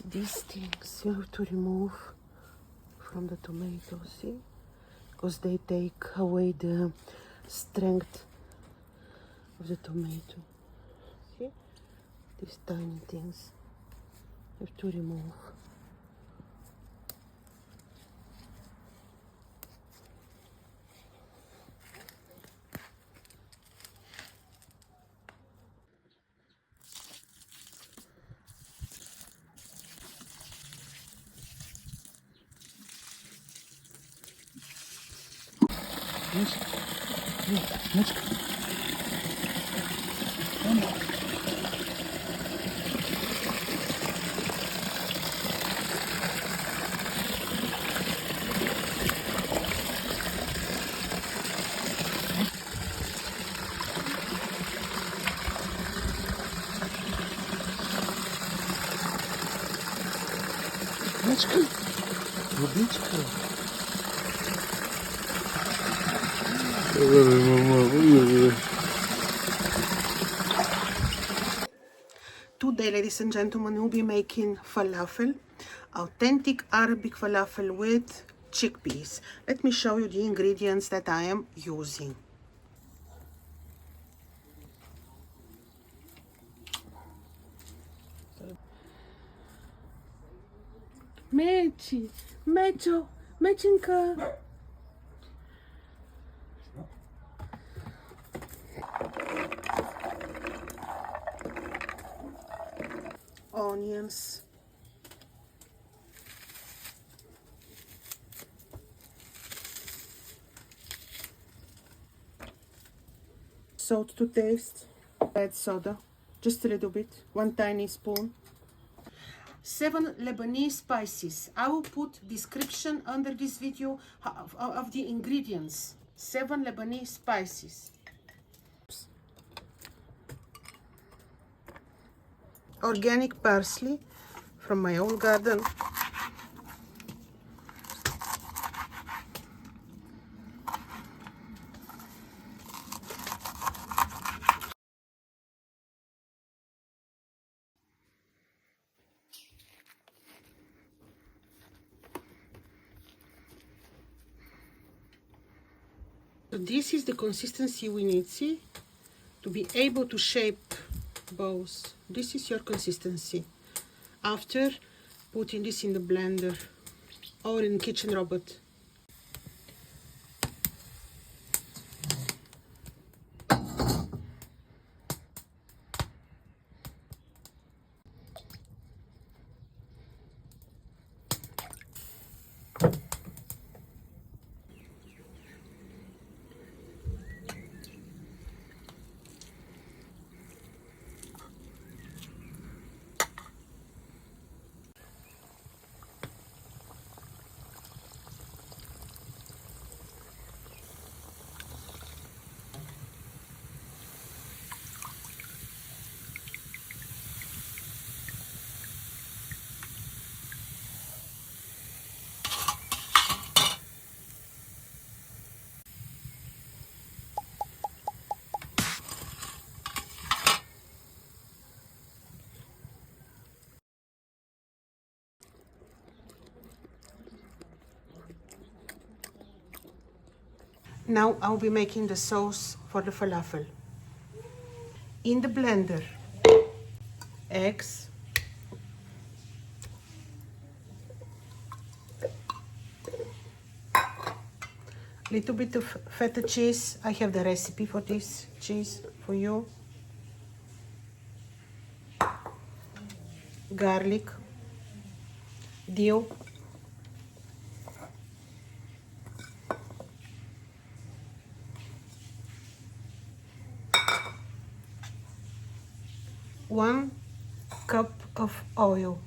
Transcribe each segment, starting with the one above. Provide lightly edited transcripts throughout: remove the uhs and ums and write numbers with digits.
These things you have to remove from the tomato, see? Because they take away the strength of the tomato. See? These tiny things you have to remove. Водичка. Today, ladies and gentlemen, we'll be making falafel, authentic Arabic falafel with chickpeas. Let me show you the ingredients that I am using. Mechinka. Onions. Salt to taste. Red soda, just a little bit, 1 tiny spoon. 7 Lebanese spices. I will put description under this video of the ingredients. 7 Lebanese spices. Organic parsley from my own garden. So this is the consistency we need, see? To be able to shape balls. This is your consistency. After putting this in the blender or in kitchen robot. Now I'll be making the sauce for the falafel. In the blender, eggs, little bit of feta cheese. I have the recipe for this cheese for you. Garlic, dill, one cup of oil,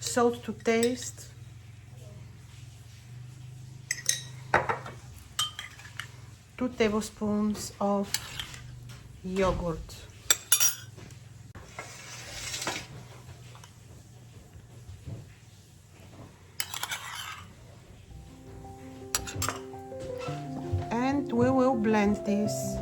salt to taste, 2 tablespoons of yogurt, and blend this.